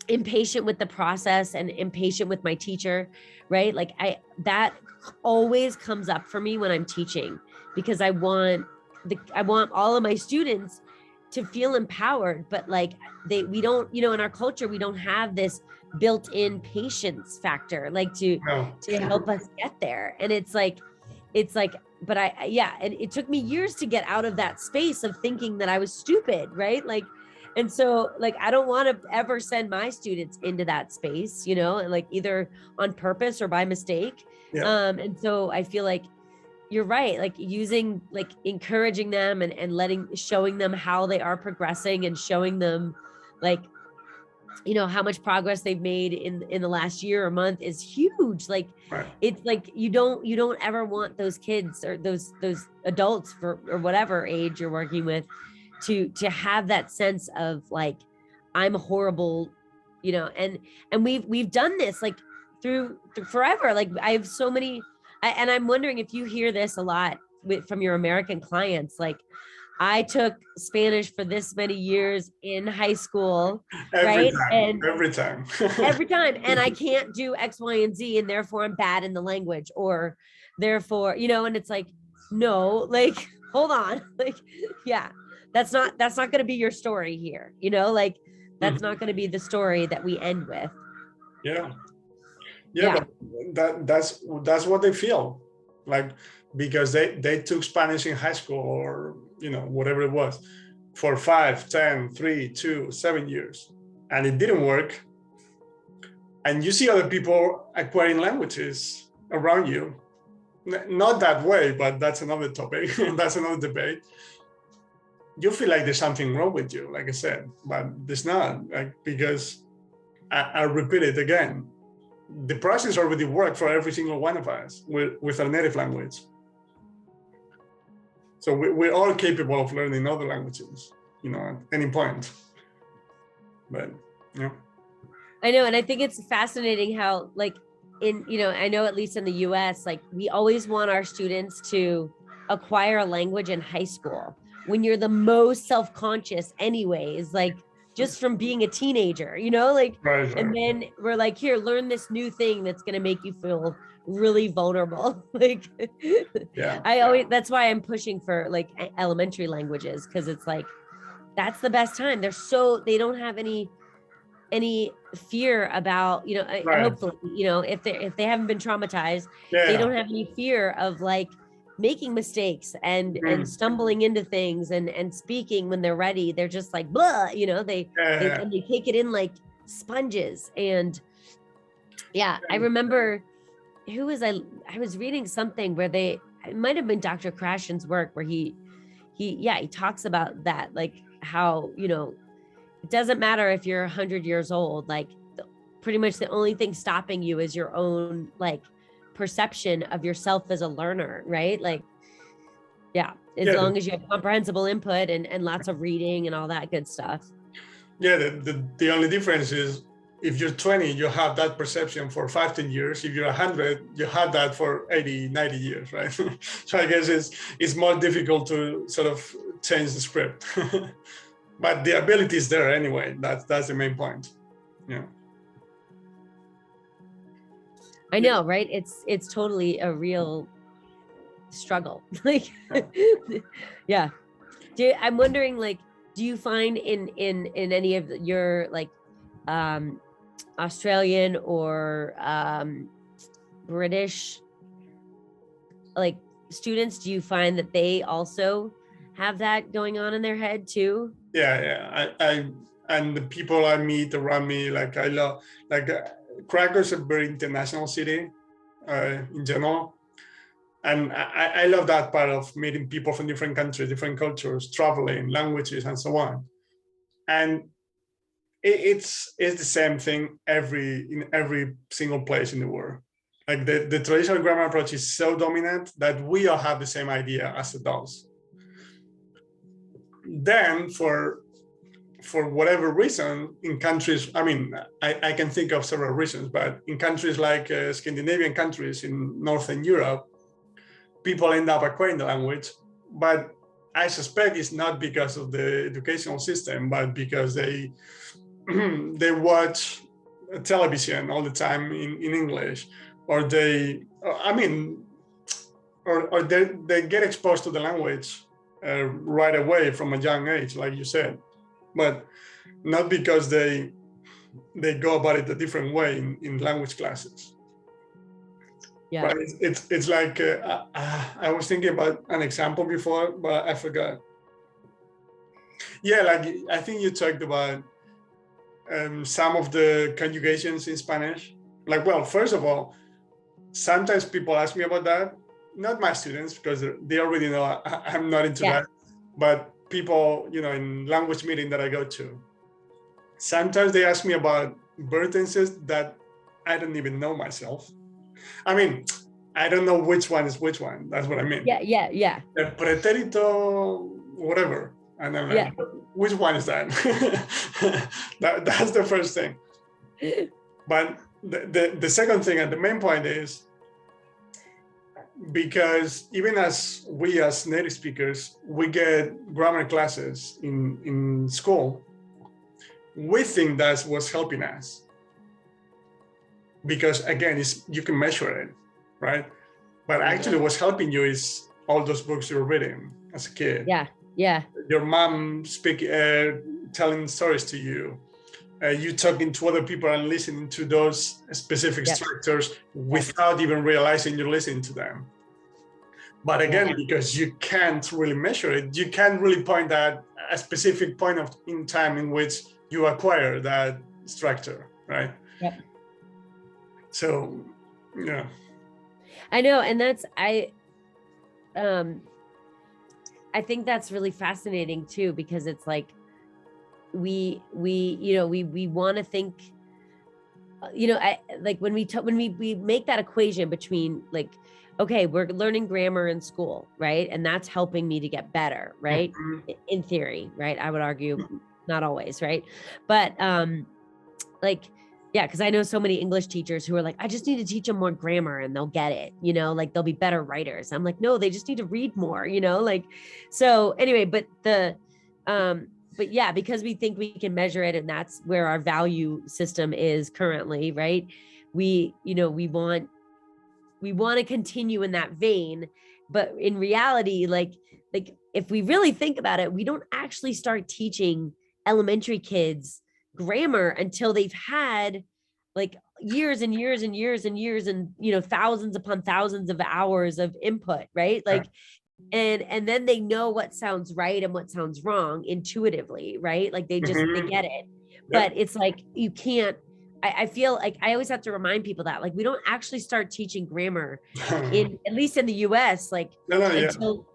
impatient with the process and impatient with my teacher, right? Like that always comes up for me when I'm teaching, because I want all of my students to feel empowered, but like we don't, in our culture, we don't have this built-in patience factor, like to help us get there. And it's like, but and it took me years to get out of that space of thinking that I was stupid, right? Like, and so like, I don't want to ever send my students into that space, like either on purpose or by mistake. And so I feel like you're right, like encouraging them and showing them how they are progressing, and showing them like, how much progress they've made in the last year or month is huge. Like, it's like, you don't ever want those kids or those adults or whatever age you're working with to have that sense of like, I'm horrible, and we've done this like through forever. Like, I have so many, and I'm wondering if you hear this a lot from your American clients. Like, I took Spanish for this many years in high school, every time. And I can't do X, Y, and Z, and therefore I'm bad in the language, or therefore, and it's like, no, like, hold on. Like, yeah, that's not going to be your story here. Like, that's not going to be the story that we end with. But that's what they feel like, because they took Spanish in high school, or whatever it was, for 5, 10, 3, 2, 7 years, and it didn't work. And you see other people acquiring languages around you, not that way, but that's another topic. That's another debate. You feel like there's something wrong with you, like I said, but there's not, like, because I'll repeat it again. The process already worked for every single one of us with our native language. So we're all capable of learning other languages, at any point. But, I know. And I think it's fascinating how, like, I know at least in the US, like, we always want our students to acquire a language in high school, when you're the most self-conscious anyways, like, just from being a teenager, like, right. And then we're like, here, learn this new thing that's going to make you feel really vulnerable. Like, that's why I'm pushing for like elementary languages, because it's like, that's the best time. They don't have any fear about, hopefully, if they haven't been traumatized, they don't have any fear of like making mistakes and stumbling into things and speaking when they're ready. They're just like, blah, they take it in like sponges. And I remember I was reading something where it might've been Dr. Krashen's work, where he talks about that, like how, it doesn't matter if you're 100 years old, like pretty much the only thing stopping you is your own like perception of yourself as a learner, right? Like, as long as you have comprehensible input and lots of reading and all that good stuff. The only difference is, if you're 20, you have that perception for 15 years. If you're 100, you have that for 80, 90 years, right? So I guess it's more difficult to sort of change the script. But the ability is there anyway. That's the main point. I know, right? It's totally a real struggle. Like, I'm wondering, like, do you find in any of your like Australian or British like students, do you find that they also have that going on in their head too? I and the people I meet around me, like, I love, like, Krakow is a very international city in general, and I love that part of meeting people from different countries, different cultures, traveling, languages, and so on. And it's the same thing in every single place in the world. Like, the traditional grammar approach is so dominant that we all have the same idea as adults. Then for whatever reason, in countries, I can think of several reasons, but in countries like Scandinavian countries in Northern Europe, people end up acquiring the language. But I suspect it's not because of the educational system, but because they watch television all the time in English, or or they get exposed to the language right away from a young age, like you said, but not because they go about it a different way in language classes. Yeah. But it's like I was thinking about an example before, but I forgot. Yeah, like I think you talked about some of the conjugations in Spanish. Like, well, first of all, sometimes people ask me about that. Not my students, because they already know I'm not into that. But people, in language meeting that I go to, sometimes they ask me about verb tenses that I don't even know myself. I mean, I don't know which one is which one. That's what I mean. Yeah. El pretérito, whatever. And I'm like, which one is that? That's the first thing. But the second thing, and the main point is, because even as native speakers, we get grammar classes in school, we think that's what's helping us. Because again, you can measure it, right? But actually what's helping you is all those books you were reading as a kid. Yeah. Your mom telling stories to you. You talking to other people and listening to those specific structures without even realizing you're listening to them. But again, because you can't really measure it, you can't really point at a specific point in time in which you acquire that structure, right? Yep. So, yeah. I know, and I think that's really fascinating too, because it's like we want to think, like when we make that equation between like, okay, we're learning grammar in school, right? And that's helping me to get better, right? Mm-hmm. In theory, right? I would argue not always, right? But because I know so many English teachers who are like, I just need to teach them more grammar and they'll get it, like they'll be better writers. I'm like, no, they just need to read more, so anyway, but because we think we can measure it and that's where our value system is currently, right? We want to continue in that vein, but in reality, like if we really think about it, we don't actually start teaching elementary kids grammar until they've had like years and years and years and years and thousands upon thousands of hours of input, right? Like and then they know what sounds right and what sounds wrong intuitively, right? Like they get it. But it's like you can't. I feel like I always have to remind people that like we don't actually start teaching grammar at least in the US, like until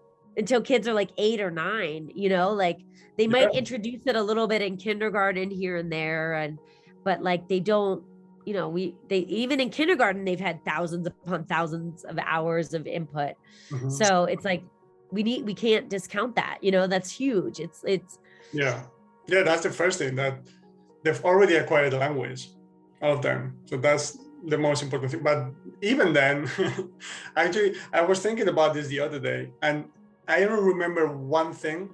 kids are like 8 or 9, like they might introduce it a little bit in kindergarten here and there, but like they don't, they even in kindergarten they've had thousands upon thousands of hours of input. So it's like we can't discount that, that's huge. It's that's the first thing, that they've already acquired the language, all of them. So that's the most important thing. But even then, actually, I was thinking about this the other day, and I don't remember one thing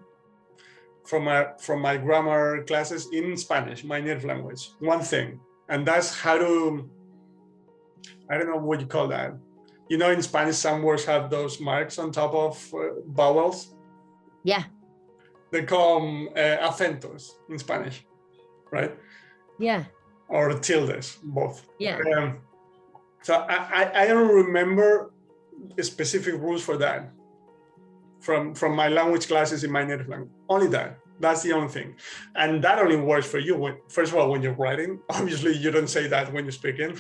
from my grammar classes in Spanish, my native language. One thing, and that's how to, I don't know what you call that. In Spanish, some words have those marks on top of vowels. Yeah. They call them acentos in Spanish, right? Yeah. Or tildes, both. Yeah. So I don't remember specific rules for that from my language classes in my native language. Only that. That's the only thing. And that only works for you first of all, when you're writing. Obviously, you don't say that when you're speaking.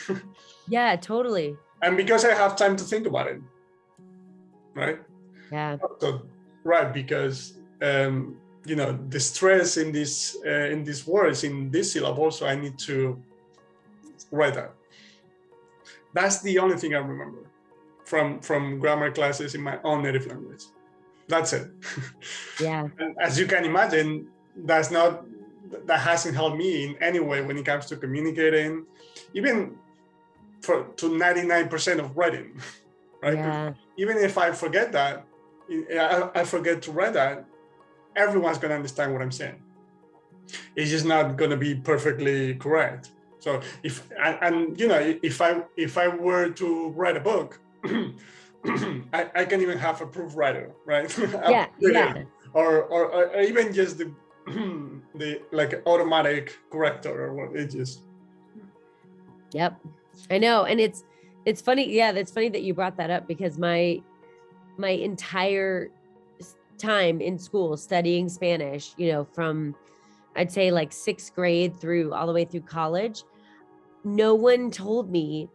Yeah, totally. And because I have time to think about it, right? Yeah. So, right, because the stress in these words, in these syllables, so I need to write that. That's the only thing I remember from grammar classes in my own native language. That's it. Yeah. And as you can imagine, that hasn't helped me in any way when it comes to communicating, even to 99% of writing, right? Yeah. Even if I forget that, I forget to write that, everyone's going to understand what I'm saying. It's just not going to be perfectly correct. So if I were to write a book, I can even have a proofreader, right? Yeah, yeah. Or even just the like automatic corrector or what it just. Yep, I know, and it's funny. Yeah, that's funny that you brought that up, because my entire time in school studying Spanish, from I'd say like 6th grade through all the way through college, no one told me.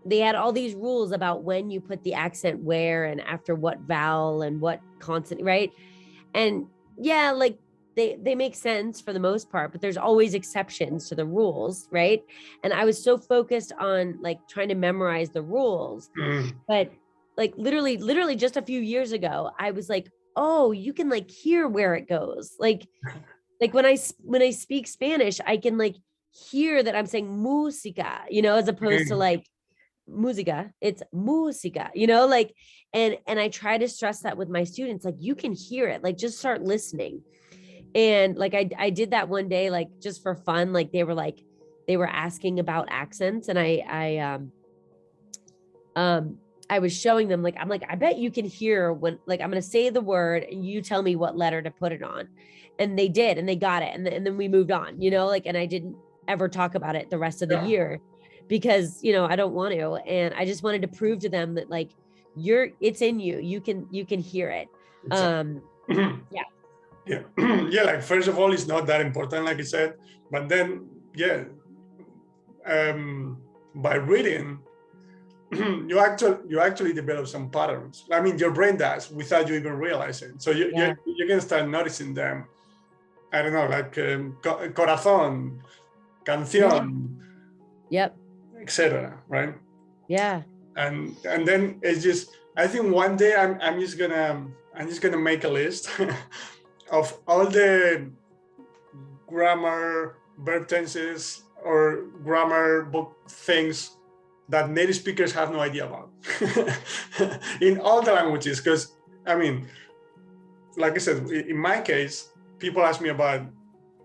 They had all these rules about when you put the accent where and after what vowel and what consonant, right? And yeah, like they make sense for the most part, but there's always exceptions to the rules, right? And I was so focused on like trying to memorize the rules, but like literally just a few years ago, I was like, oh, you can like hear where it goes. Like when I speak Spanish, I can like hear that I'm saying música, as opposed to like música. It's música, like, and I try to stress that with my students, like you can hear it, like just start listening. And like I did that one day, like just for fun, like they were asking about accents, and I was showing them, like, I'm like, I bet you can hear when, like, I'm going to say the word and you tell me what letter to put it on. And they did, and they got it. And then we moved on, like, and I didn't ever talk about it the rest of the year because, I don't want to. And I just wanted to prove to them that like, it's in you. You can hear it. Yeah. Yeah. Yeah. Like, first of all, it's not that important, like I said, but then, yeah, by reading, you actually develop some patterns. I mean, your brain does without you even realizing. So you can start noticing them. I don't know, like corazón, canción, yep, etc. Right? Yeah. And then it's just, I think one day I'm just gonna make a list of all the grammar, verb tenses, or grammar book things that native speakers have no idea about in all the languages. Because, I mean, like I said, in my case, people ask me about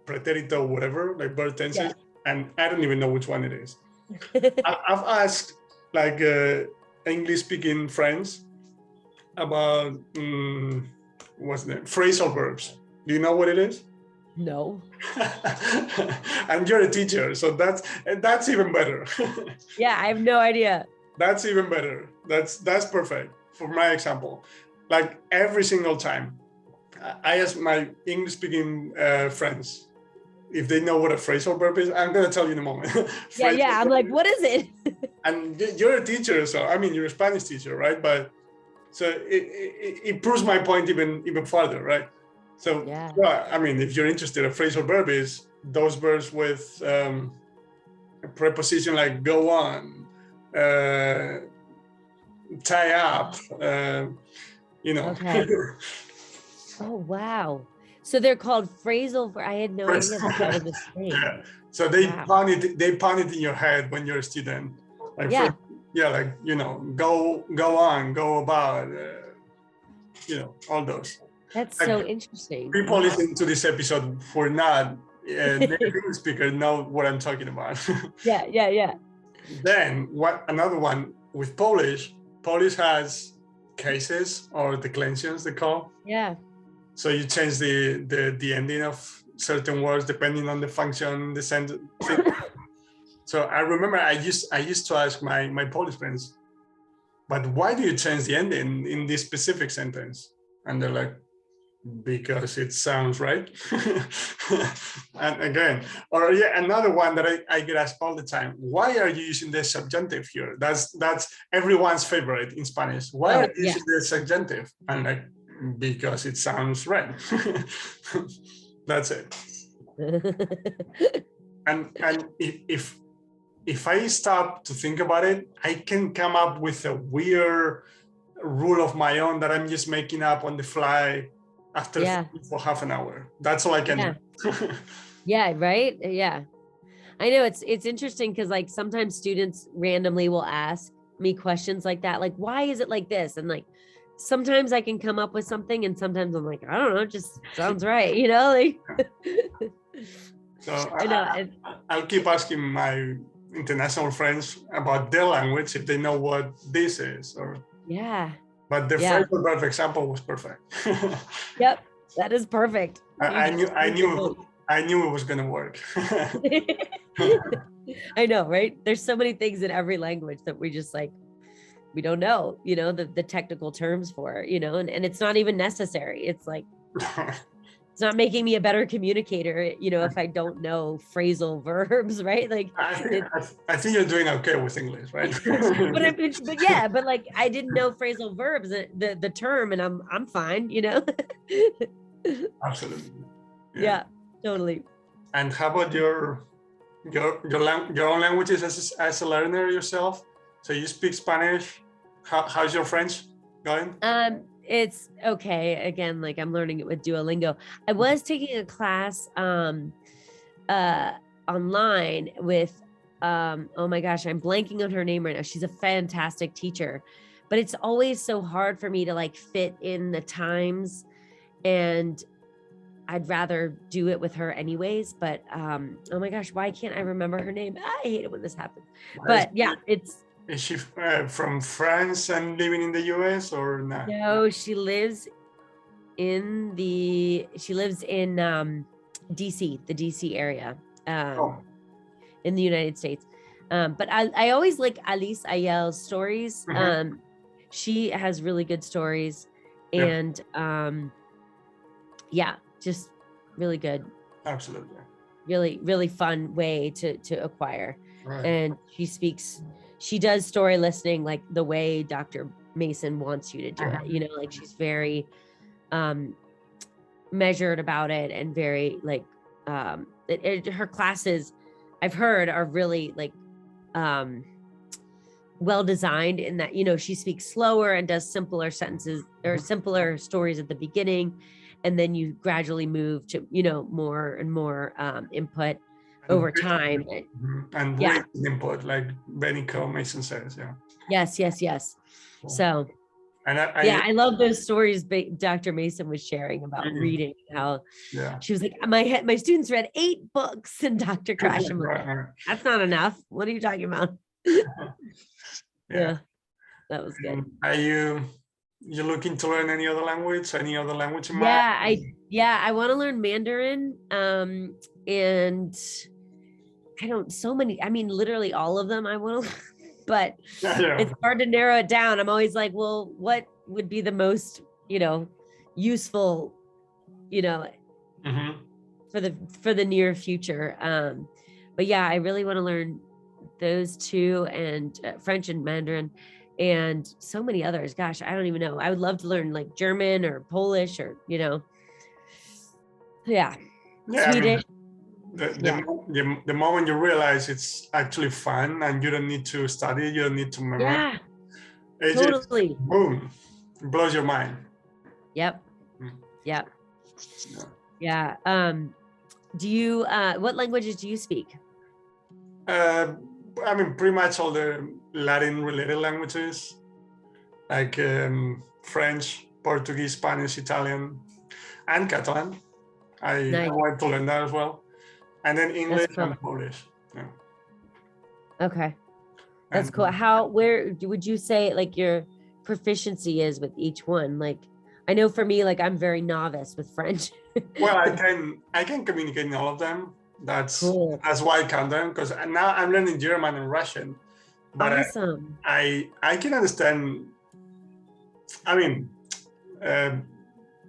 pretérito, whatever, like verb tenses, and I don't even know which one it is. I've asked like English-speaking friends about what's the name? Phrasal verbs. Do you know what it is? No. And you're a teacher, so that's even better. Yeah, I have no idea. That's even better. That's perfect for my example. Like every single time, I ask my English-speaking friends if they know what a phrasal verb is. I'm gonna tell you in a moment. Yeah. I'm like, what is it? And you're a teacher, so I mean, you're a Spanish teacher, right? But so it proves my point even further, right? So, well, I mean, if you're interested, a phrasal verb is those verbs with a preposition like go on, tie up, Okay. Oh, wow. So they're called phrasal. I had no idea that was a thing. Yeah. So they pound it in your head when you're a student. Like like, go on, go about, all those. That's so interesting. People listening to this episode who are not native English speakers know what I'm talking about. Yeah. Then another one with Polish. Polish has cases or declensions, they call. Yeah. So you change the ending of certain words depending on the function, the sentence. So I remember I used to ask my Polish friends, but why do you change the ending in this specific sentence? And they're like, because it sounds right. And again, or another one that I get asked all the time, why are you using the subjunctive here? That's everyone's favorite in Spanish. Why are you using the subjunctive? And like, because it sounds right. That's it. And if I stop to think about it, I can come up with a weird rule of my own that I'm just making up on the fly after for half an hour. That's all I can do. Yeah, right? Yeah. I know it's interesting because like sometimes students randomly will ask me questions like that, like, why is it like this? And like, sometimes I can come up with something and sometimes I'm like, I don't know, it just sounds right, like. So I'll keep asking my international friends about their language if they know what this is or Yeah. But the phrasal verb example was perfect. Yep, that is perfect. I knew it was gonna work. I know, right? There's so many things in every language that we just like, we don't know, the technical terms for, and it's not even necessary. It's like, it's not making me a better communicator, if I don't know phrasal verbs, right? Like, I think you're doing okay with English, right? but like, I didn't know phrasal verbs, the term, and I'm fine, Absolutely. Yeah, totally. And how about your own languages as a learner yourself? So you speak Spanish. How's your French going? It's okay. Again, like I'm learning it with Duolingo. I was taking a class online with oh my gosh, I'm blanking on her name right now. She's a fantastic teacher, but it's always so hard for me to like fit in the times, and I'd rather do it with her anyways. But oh my gosh, why can't I remember her name? I hate it when this happens. But yeah, Is she from France and living in the US or not? No, she lives in DC, the DC area, in the United States. But I always like Alice Ayel's stories. She has really good stories, and yeah, just really good. Absolutely. Really, really fun way to acquire. Right. And she does story listening like the way Dr. Mason wants you to do it. Like she's very measured about it, and very like her classes, I've heard, are really like well designed in that, she speaks slower and does simpler sentences or simpler stories at the beginning, and then you gradually move to more and more input over time. And input, like Benico Mason says. Yes. Cool. So and I love those stories Dr. Mason was sharing about reading, how she was like, my students read 8 books, and Dr. Krasham was like, that's not enough. What are you talking about? Yeah, that was good. Are you looking to learn any other language in mind? I want to learn Mandarin, and literally all of them I want to, but it's hard to narrow it down. I'm always like, well, what would be the most, useful, for the near future. But yeah, I really want to learn those 2, and French and Mandarin, and so many others. Gosh, I don't even know. I would love to learn like German or Polish, or Swedish. The moment you realize it's actually fun and you don't need to study, you don't need to memorize. It totally. Just, boom, it blows your mind. Yep. Yeah. Do you what languages do you speak? Pretty much all the Latin related languages, like French, Portuguese, Spanish, Italian, and Catalan. I want to learn that as well. And then English and Polish. Okay. That's cool. Where would you say like your proficiency is with each one? Like, I know for me, like I'm very novice with French. Well, I can communicate in all of them. That's cool. That's why I count them, because now I'm learning German and Russian. But awesome. I can understand.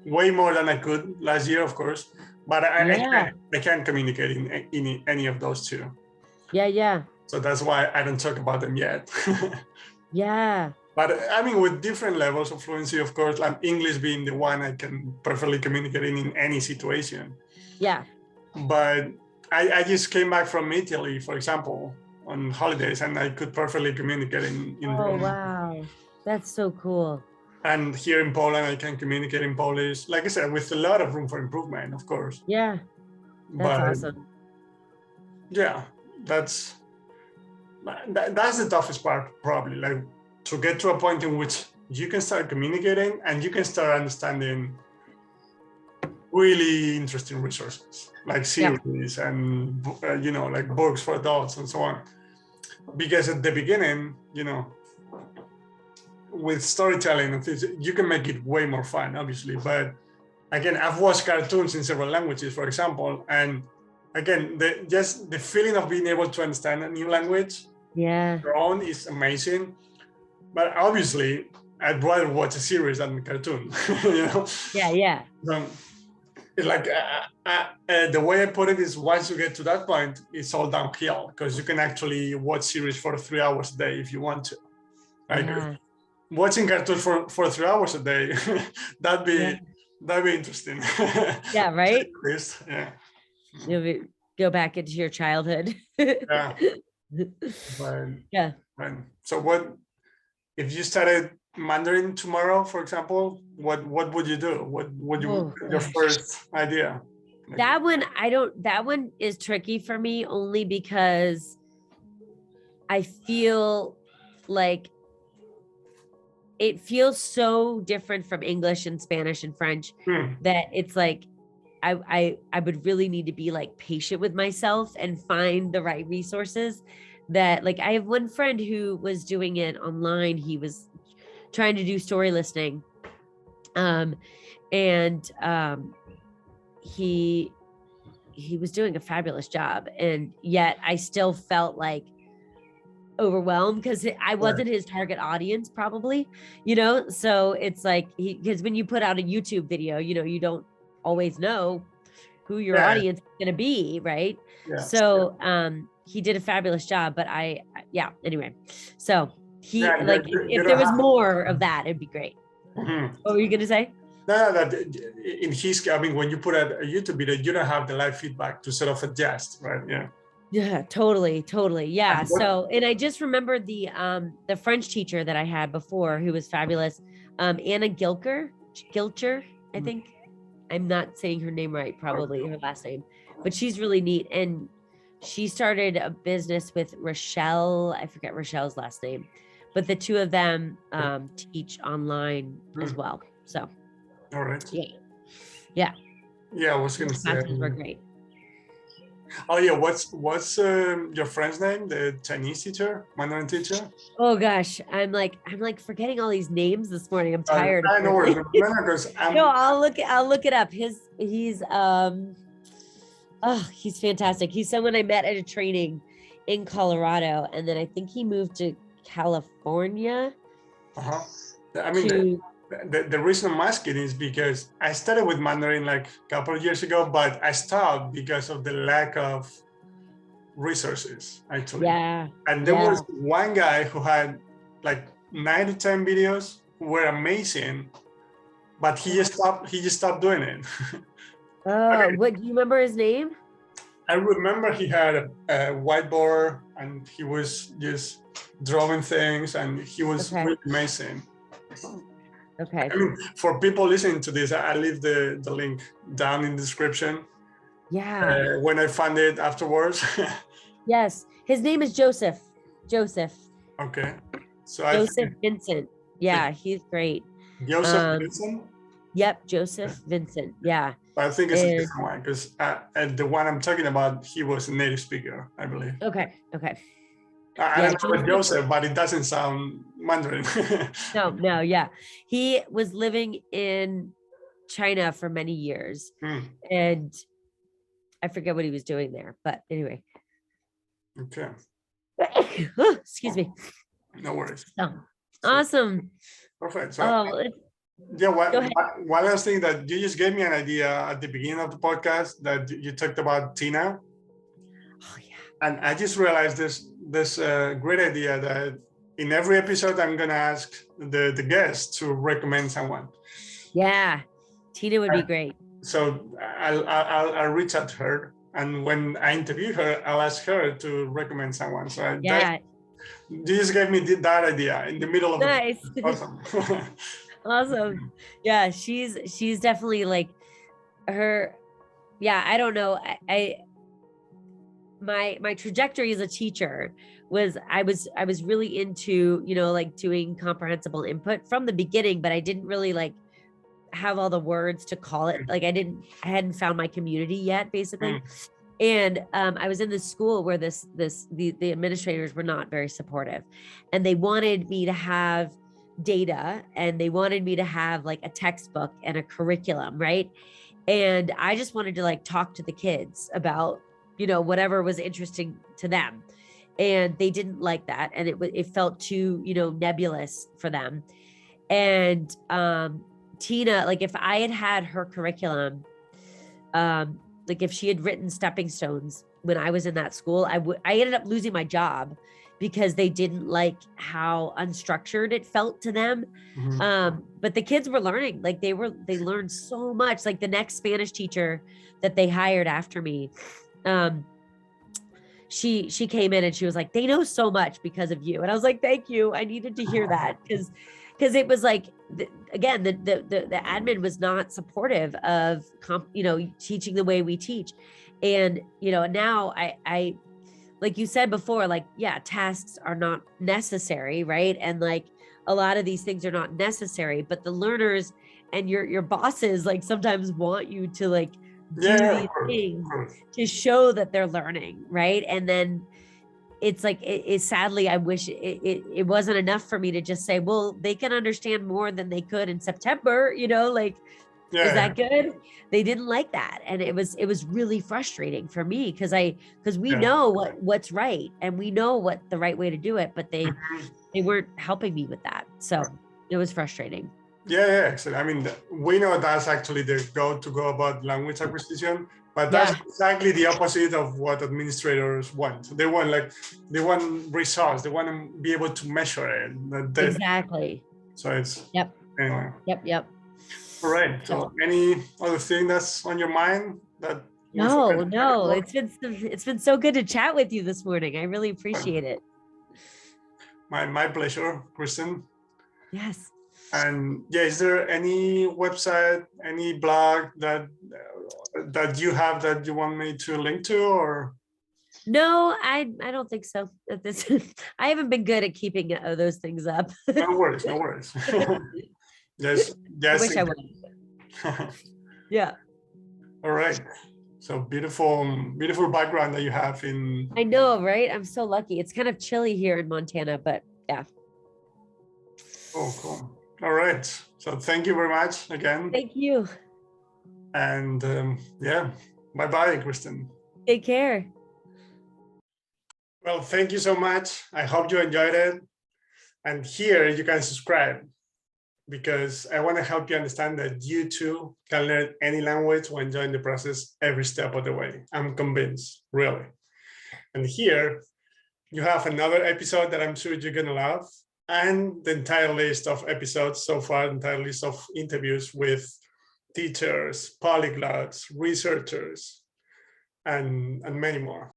Way more than I could last year, of course. But I can't communicate in any of those 2. Yeah. So that's why I don't talk about them yet. Yeah. But with different levels of fluency, of course, like English being the one I can perfectly communicate in any situation. Yeah. But I just came back from Italy, for example, on holidays, and I could perfectly communicate in Rome. Wow. That's so cool. And here in Poland, I can communicate in Polish, like I said, with a lot of room for improvement, of course. Yeah. That's awesome. Yeah, that's the toughest part, probably, like to get to a point in which you can start communicating and you can start understanding really interesting resources, like series and, like books for adults and so on. Because at the beginning, with storytelling and things, you can make it way more fun, obviously. But again, I've watched cartoons in several languages, for example, and again, just the feeling of being able to understand a new language, your own, is amazing. But obviously, I'd rather watch a series than a cartoon. Yeah. Like the way I put it is, once you get to that point, it's all downhill, because you can actually watch series for 3 hours a day if you want to. Like watching cartoons for 3 hours a day, that'd be interesting. Yeah, right. Yeah. You'll go back into your childhood. Yeah. But, so what if you started Mandarin tomorrow, for example? What would you do? What would your first idea? That one is tricky for me, only because I feel like it feels so different from English and Spanish and French that it's like I would really need to be like patient with myself and find the right resources. That, like, I have one friend who was doing it online. He was trying to do story listening. He was doing a fabulous job, and yet I still felt like overwhelmed because I wasn't his target audience, probably, so it's like, because when you put out a YouTube video, you don't always know who your audience is going to be, right? So he did a fabulous job, but anyway, so if there was more of that, it'd be great. What were you going to say? No, that in his, I mean, when you put out a YouTube video, you don't have the live feedback to sort of adjust, right? Yeah, totally. Yeah. So, and I just remembered the French teacher that I had before, who was fabulous. Anna Gilcher, I think. I'm not saying her name right, probably her last name, but she's really neat. And she started a business with Rochelle. I forget Rochelle's last name, but the two of them teach online as well. So. All right. Yeah. I was going to say. Classes were great. Oh yeah, what's your friend's name? The Chinese teacher, Mandarin teacher? Oh gosh, I'm like forgetting all these names this morning. I'm tired. I know. No, I'll look it up. He's fantastic. He's someone I met at a training in Colorado, and then I think he moved to California. I mean, the reason I'm asking is because I started with Mandarin like a couple of years ago, but I stopped because of the lack of resources, actually. Yeah. And there was one guy who had like 9 to 10 videos who were amazing, but he just stopped doing it. What do you remember his name? I remember he had a whiteboard and he was just drawing things, and he was really amazing. Okay. I mean, for people listening to this, I leave the link down in the description. Yeah. When I find it afterwards. Yes. His name is Joseph. Okay. So Joseph Vincent. Yeah, he's great. Joseph Vincent? Yep, Joseph Vincent. Yeah. I think it's a different one, because the one I'm talking about, he was a native speaker, I believe. Okay. I don't know about Joseph, but it doesn't sound Mandarin. No, yeah. He was living in China for many years, and I forget what he was doing there, but anyway. Okay. Excuse me. No worries. Awesome. Perfect. So, one last thing, that you just gave me an idea at the beginning of the podcast, that you talked about Tina. Oh yeah. And I just realized this great idea that in every episode I'm gonna ask the guest to recommend someone. Yeah, Tina would be great. So I'll reach out to her, and when I interview her, I'll ask her to recommend someone. So you just gave me that idea in the middle of nice. Awesome. Awesome. Yeah, she's definitely like her. Yeah, I don't know. My trajectory as a teacher was I was really into, like doing comprehensible input from the beginning, but I didn't really like have all the words to call it. Like I hadn't found my community yet, basically. And I was in this school where the administrators were not very supportive, and they wanted me to have data and they wanted me to have like a textbook and a curriculum, right? And I just wanted to like talk to the kids about, whatever was interesting to them. And they didn't like that. And it felt too, nebulous for them. And Tina, like if I had had her curriculum, like if she had written stepping stones when I was in that school, I ended up losing my job because they didn't like how unstructured it felt to them. But the kids were learning, like they learned so much. Like the next Spanish teacher that they hired after me, she came in and she was like, they know so much because of you. And I was like, thank you. I needed to hear that because it was like, again, the admin was not supportive of, teaching the way we teach. And, now I, like you said before, like, yeah, tasks are not necessary. Right. And like a lot of these things are not necessary, but the learners and your bosses, like sometimes want you to like do these things to show that they're learning. Right. And then it's like, sadly, I wish it wasn't enough for me to just say, well, they can understand more than they could in September, like, is that good? They didn't like that. And it was really frustrating for me because we know what's right and we know what the right way to do it, but they weren't helping me with that. So it was frustrating. Yeah, excellent. I mean, we know that's actually the go about language acquisition, but that's exactly the opposite of what administrators want. They want results. They want to be able to measure it. Exactly. So it's anyway. Yep. All right. So any other thing that's on your mind that? No. It's been so good to chat with you this morning. I really appreciate it. My pleasure, Kristen. Yes. And is there any website, any blog that you have that you want me to link to, or? No, I don't think so. I haven't been good at keeping those things up. No worries. Yes. I wish I would. Yeah. All right. So beautiful background that you have in. I know, right? I'm so lucky. It's kind of chilly here in Montana, but yeah. Oh, cool. All right. So thank you very much again. Thank you. And bye-bye, Kristen. Take care. Well, thank you so much. I hope you enjoyed it. And here you can subscribe because I want to help you understand that you too can learn any language when enjoying the process every step of the way. I'm convinced, really. And here you have another episode that I'm sure you're going to love, and the entire list of episodes so far, the entire list of interviews with teachers, polyglots, researchers, and many more.